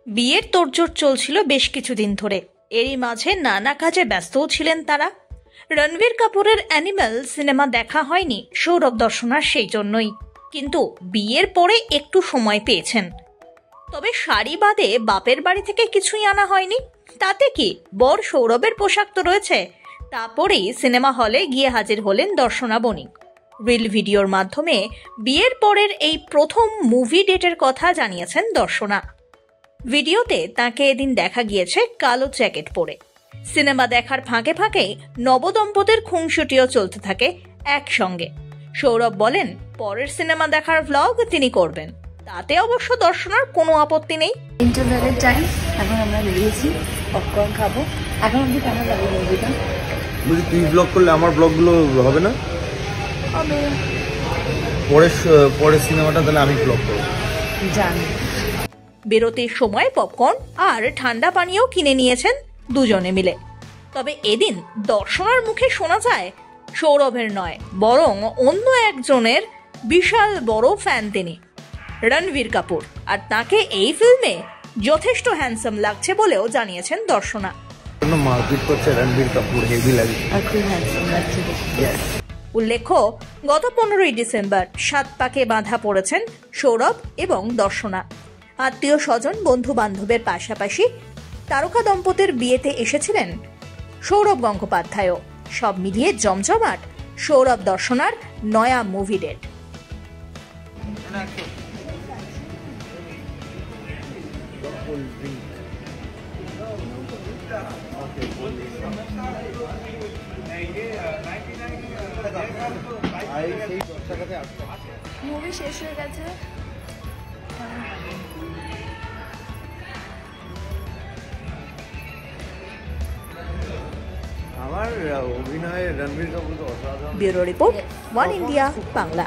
বিয়ের তোড়জোড় চলছিল বেশ কিছুদিন ধরে। এরই মাঝে নানা কাজে ব্যস্তও ছিলেন তারা। রণবীর কাপুরের অ্যানিমাল সিনেমা দেখা হয়নি সৌরভ দর্শনার, সেই জন্যই। কিন্তু বিয়ের পরে একটু সময় পেয়েছেন। তবে শাড়ি বাদে বাপের বাড়ি থেকে কিছুই আনা হয়নি। তাতে কি, বর সৌরভের পোশাক তো রয়েছে। তারপরেই সিনেমা হলে গিয়ে হাজির হলেন দর্শনা বণিক। রিল ভিডিওর মাধ্যমে বিয়ের পরের এই প্রথম মুভি ডেটের কথা জানিয়েছেন দর্শনা। ভিডিওতে তাকে এদিন দেখা গিয়েছে কালো জ্যাকেট পরে। সিনেমা দেখার ফাঁকে ফাঁকে নবদম্পতির খুনসুটিও চলতে থাকে একসঙ্গে। সৌরভ বলেন পরের সিনেমা দেখার ভ্লগ তিনি করবেন, তাতে অবশ্য দর্শনার কোনো আপত্তি নেই। ইন্টারভেলের টাইম, এখন আমরা বেরিয়েছি, পপকর্ন খাবো। এখন অব্দি কেমন লাগে মুভিটা? বলছি তুই ব্লগ করলে আমার ব্লগগুলো হবে না? হবে। পরের সিনেমাটা তাহলে আমি ব্লগ করবো। জানি। বিরতির সময় পপকর্ন আর ঠান্ডা পানীয় কিনে নিয়েছেন দুজনে মিলে। তবে এদিন দর্শনার মুখে শোনা যায় সৌরভের নয়, বরং অন্য একজনের বিশাল বড় ফ্যান তিনি, রণবীর কাপুর। আর তাকে এই ফিল্মে যথেষ্ট হ্যান্ডসাম লাগছে বলেও জানিয়েছেন দর্শনা। মারপিট করছে রণবীর কাপুর, হেভি লাগে। উল্লেখ্য, গত 15ই ডিসেম্বর 7 পাকে বাঁধা পড়েছেন সৌরভ এবং দর্শনা। আত্মীয় স্বজন, বন্ধু বান্ধবের পাশাপাশি তারকা দম্পতির বিয়েতে এসেছিলেন সৌরভ গঙ্গোপাধ্যায়ও। সব মিলিয়ে জমজমাট সৌরভ দর্শনার নয়া মুভি ডেট। মুভি শেষ হয়ে গেছে। আমার অভিনয়ে রণবীর কাপুর তো অসাধারণ। Bureau report, one India Bangla.